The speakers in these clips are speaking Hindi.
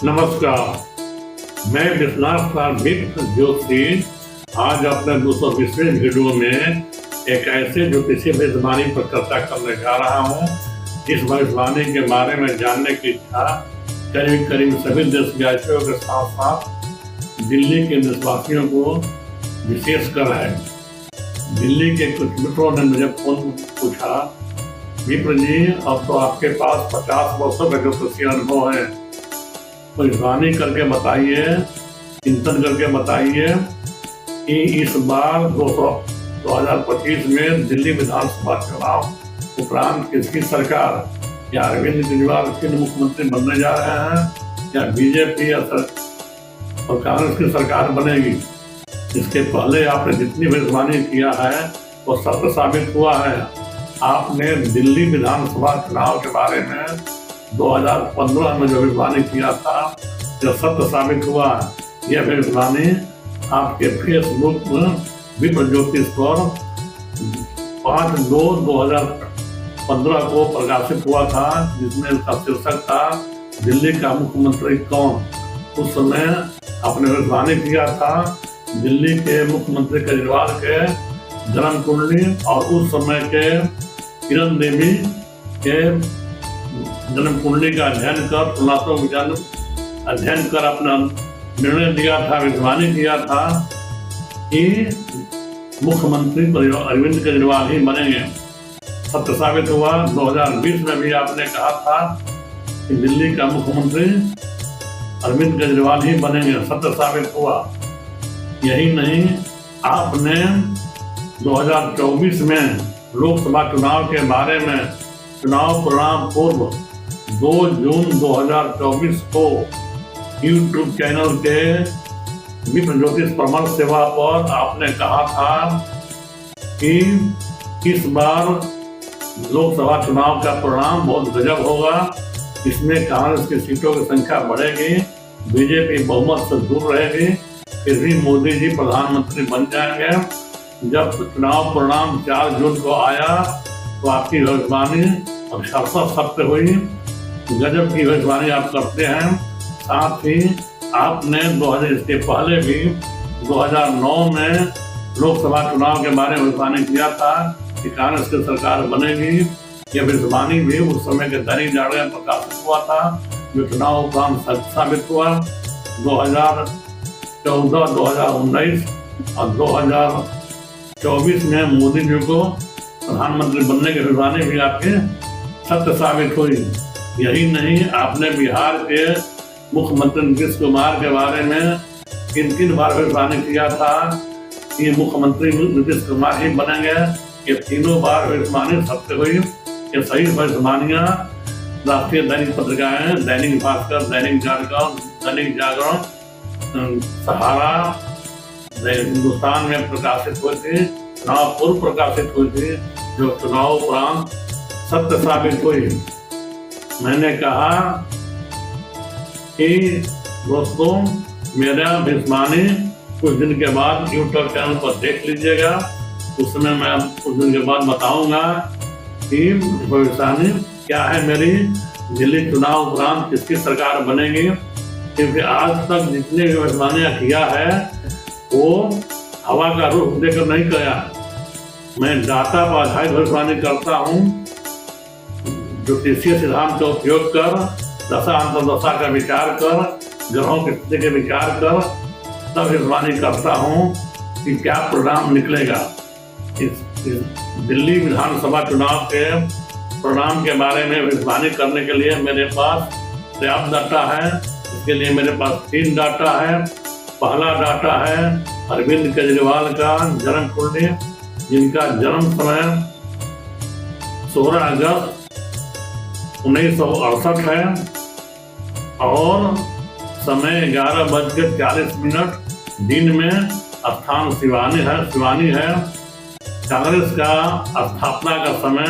नमस्कार, मैं विश्वनाथ कार्मिक ज्योति आज अपने 220वें वीडियो में एक ऐसे ज्योतिषीय भविष्यवाणी पर चर्चा करने जा रहा हूँ जिस भविष्यवाणी के बारे में जानने की इच्छा करीब सभी देशवासियों के साथ साथ दिल्ली के देशवासियों को विशेषकर है। दिल्ली के कुछ मित्रों ने मुझे फोन पूछा, विप्र जी अब तो आपके पास 50 वर्षों का ज्योतिषीय अनुभव है, भविष्यवाणी करके बताइए, चिंतन करके बताइए कि इस बार 2025 में दिल्ली विधानसभा चुनाव उपरांत किसकी सरकार या अरविंद केजरीवाल फिर मुख्यमंत्री बनने जा रहे हैं या बीजेपी और कांग्रेस की सरकार बनेगी। इसके पहले आपने जितनी भविष्यवाणी किया है वो सत्य साबित हुआ है। आपने दिल्ली विधानसभा चुनाव के बारे में 2015 में जो भविष्यवाणी किया था जो सत्य साबित हुआ, यह भविष्यवाणी आपके फेसबुक में विप्र ज्योतिष पर 5/2/2015 को प्रकाशित हुआ था, जिसमें इसका शीर्षक था दिल्ली का मुख्यमंत्री कौन। उस समय आपने भविष्यवाणी किया था दिल्ली के मुख्यमंत्री केजरीवाल के जन्म कुंडली और उस समय के किरण देवी के जन्म कुंडली का अध्ययन कर तुलनात्मक विज्ञान अध्ययन कर अपना निर्णय दिया था, भविष्यवाणी किया था कि मुख्यमंत्री अरविंद केजरीवाल ही बनेंगे। सत्य साबित हुआ। 2020 में भी आपने कहा था कि दिल्ली का मुख्यमंत्री अरविंद केजरीवाल ही बनेंगे, सत्य साबित हुआ। यही नहीं, आपने 2024 में लोकसभा चुनाव के बारे में चुनाव परिणाम पूर्व 2 जून 2024 को यूट्यूब चैनल के विप्र ज्योतिष परामर्श सेवा पर आपने कहा था कि इस बार लोकसभा चुनाव का परिणाम बहुत गजब होगा। इसमें कांग्रेस की सीटों की संख्या बढ़ेगी, बीजेपी बहुमत से दूर रहेगी, फिर भी मोदी जी प्रधानमंत्री बन जाएंगे। जब चुनाव परिणाम 4 जून को आया तो आपकी भविष्यवाणी अक्षरशः सत्य हुई। गजब की भविष्यवाणी आप करते हैं। साथ ही आपने 2000 इसके पहले भी 2009 में लोकसभा चुनाव के बारे में भविष्यवाणी किया था कि कांग्रेस की सरकार बनेगी। यह भविष्यवाणी भी उस समय के दैनिक जागरण में प्रकाशित हुआ था, जो चुनाव उपरांत सत्य साबित हुआ। 2014, 2019 और 2024 में मोदी जी को प्रधानमंत्री बनने की भविष्यवाणी भी आपके सत्य साबित हुई। यही नहीं, आपने बिहार के मुख्यमंत्री नीतीश कुमार के बारे में किन बार भविष्यवाणी किया था कि मुख्यमंत्री नीतीश कुमार ही बनेंगे। ये तीनों बार भविष्यवाणी सत्य हुई। ये सही भविष्यवाणियां राष्ट्रीय दैनिक पत्रिकाएं दैनिक भास्कर, दैनिक जागरण, सहारा, हिंदुस्तान में प्रकाशित हुई थी, चुनाव पूर्व प्रकाशित हुई थी, जो चुनाव उपरांत सत्य साबित हुई। मैंने कहा कि दोस्तों, मेरा भविष्यवाणी कुछ दिन के बाद यूट्यूब चैनल पर देख लीजिएगा। उस समय मैं कुछ दिन के बाद बताऊंगा कि भविष्यवाणी क्या है मेरी, दिल्ली चुनाव उपरांत किसकी सरकार बनेगी। क्योंकि आज तक जितने भी भविष्यवाणियां किया है वो हवा का रुख देकर नहीं किया। मैं डाटा पर आधारित भविष्यवाणी करता हूँ, ज्योतिषीय सिद्धांत का उपयोग कर, दशा अंतर्दशा का विचार कर, ग्रहों की स्थिति के विचार कर तब भविष्यवाणी करता हूँ कि क्या परिणाम निकलेगा। इस दिल्ली विधानसभा चुनाव के परिणाम के बारे में भविष्यवाणी करने के लिए मेरे पास पर्याप्त डाटा है। इसके लिए मेरे पास 3 डाटा है। पहला डाटा है अरविंद केजरीवाल का जन्म कुंडली, जिनका जन्म समय 16 अगस्त 1968 है और समय 11:40 दिन में, स्थान शिवानी है। कांग्रेस का स्थापना का समय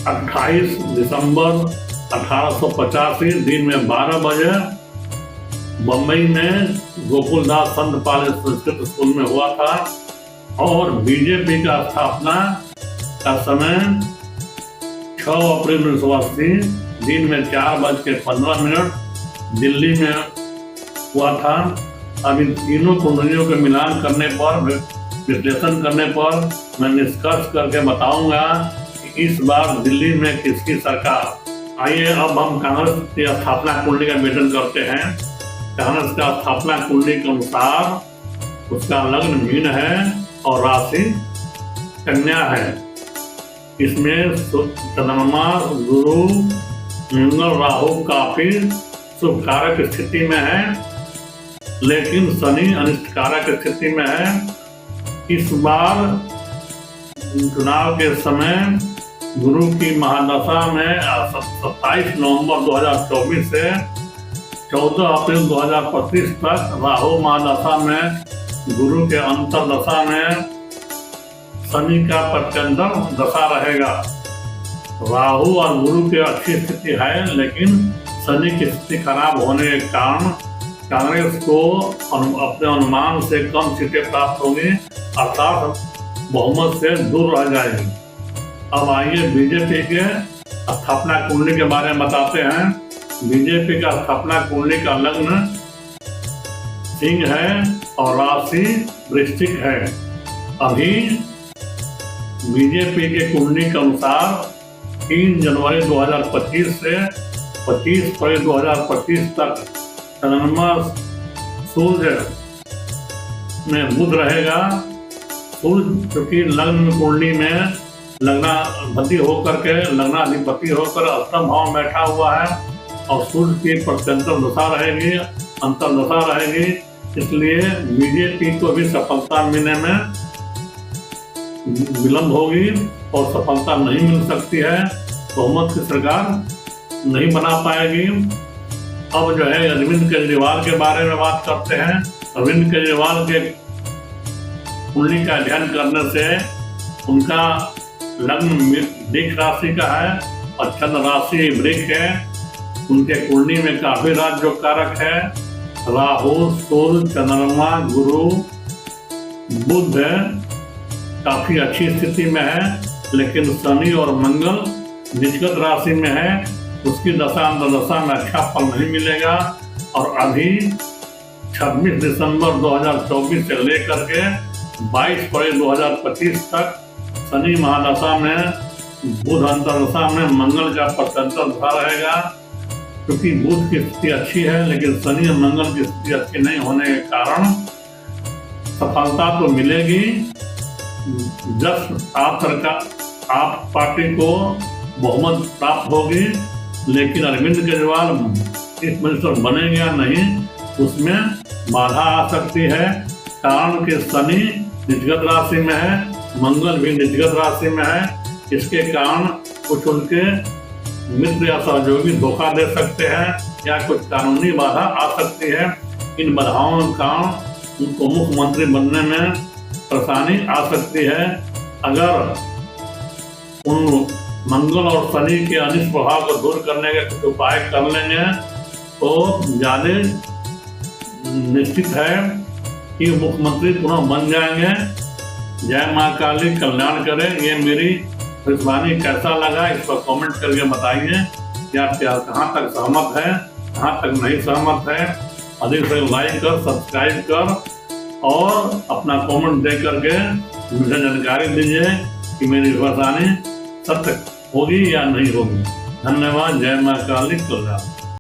28 दिसंबर 1885 दिन में 12 बजे बम्बई में गोकुलदास संतपाल संस्कृत स्कूल में हुआ था। और बीजेपी का स्थापना का समय 6 अप्रैल 1980 दिन में 4:15 दिल्ली में हुआ था। अब इन तीनों कुंडलियों के मिलान करने पर, विश्लेषण करने पर मैं निष्कर्ष करके बताऊंगा कि इस बार दिल्ली में किसकी सरकार। आइए अब हम कांग्रेस की स्थापना कुंडली का विवेचन करते हैं। कांग्रेस का स्थापना कुंडली के अनुसार उसका लग्न मीन है और राशि कन्या है। इसमें चंद्रमा, गुरु, मंगल, राहु काफी शुभ कारक स्थिति में है, लेकिन शनि अनिष्ट कारक स्थिति में है। इस बार चुनाव के समय गुरु की महादशा में 27 नवंबर 2024 से 14 अप्रैल 2025 तक राहु महादशा में गुरु के अंतरदशा में शनि का प्रत्यंतर दशा रहेगा। राहु और गुरु की अच्छी स्थिति है, लेकिन शनि की स्थिति खराब होने के कारण कांग्रेस को अपने अनुमान से कम सीटें प्राप्त होंगी, अर्थात बहुमत से दूर रह जाएगी। अब आइए बीजेपी के स्थापना कुंडली के बारे में बताते हैं। बीजेपी का स्थापना कुंडली का लग्न सिंह है और राशि वृश्चिक है। अभी बीजेपी के कुंडली के अनुसार 3 जनवरी 2025 से 25 फरवरी 2025 तक चंद्रमा सूर्य में बुध रहेगा। सूर्य क्योंकि लग्न कुंडली में लग्नाधिपति होकर अष्टम भाव में बैठा हुआ है और सूर्य की प्रत्यंतर दशा रहेगी, अंतरदशा रहेगी, इसलिए बीजेपी को भी सफलता मिलने में विलंब होगी और सफलता नहीं मिल सकती है, बहुमत की सरकार नहीं बना पाएगी। अब जो है अरविंद केजरीवाल के बारे में बात करते हैं। अरविंद केजरीवाल के कुंडली का अध्ययन करने से उनका लग्न वृश्चिक राशि का है और चंद्र राशि वृश्चिक है। उनके कुंडली में काफी राजयोग कारक है। राहु, सूर्य, चंद्रमा, गुरु, बुध काफी अच्छी स्थिति में है, लेकिन शनि और मंगल निजगत राशि में है, उसकी दशा अंतरदशा में अच्छा फल नहीं मिलेगा। और अभी 26 दिसंबर 2024 से लेकर के 22 फरवरी 2025 तक शनि महादशा में, बुध अंतरदशा में, मंगल का प्रत्यंतर दशा रहेगा। क्योंकि बुध की स्थिति अच्छी है, लेकिन शनि और मंगल की स्थिति अच्छी नहीं होने के कारण सफलता तो मिलेगी, जब आप पार्टी को बहुमत प्राप्त होगी, लेकिन अरविंद केजरीवाल चीफ मिनिस्टर बनेंगे या नहीं, उसमें बाधा आ सकती है। कारण कि शनि निजगत राशि में है, मंगल भी निजगत राशि में है, इसके कारण कुछ उनके मित्र या सहयोगी धोखा दे सकते हैं या कुछ कानूनी बाधा आ सकती है। इन बाधाओं के कारण उनको मुख्यमंत्री बनने में परेशानी आ सकती है। अगर उन मंगल और शनि के अनिष्ट प्रभाव को दूर करने के कुछ उपाय कर लेंगे तो ज्यादा निश्चित है कि मुख्यमंत्री पुनः बन जाएंगे। जय मां काली कल्याण करे। ये मेरी भविष्यवाणी कैसा लगा इस पर कमेंट करके बताइए कि आप कहाँ तक सहमत है, कहाँ तक नहीं सहमत है। अधिक से लाइक कर, सब्सक्राइब कर और अपना कमेंट दे करके मुझे जानकारी दीजिए कि मेरी भविष्यवाणी सत्य होगी या नहीं होगी। धन्यवाद। जय मां काली कल्याण।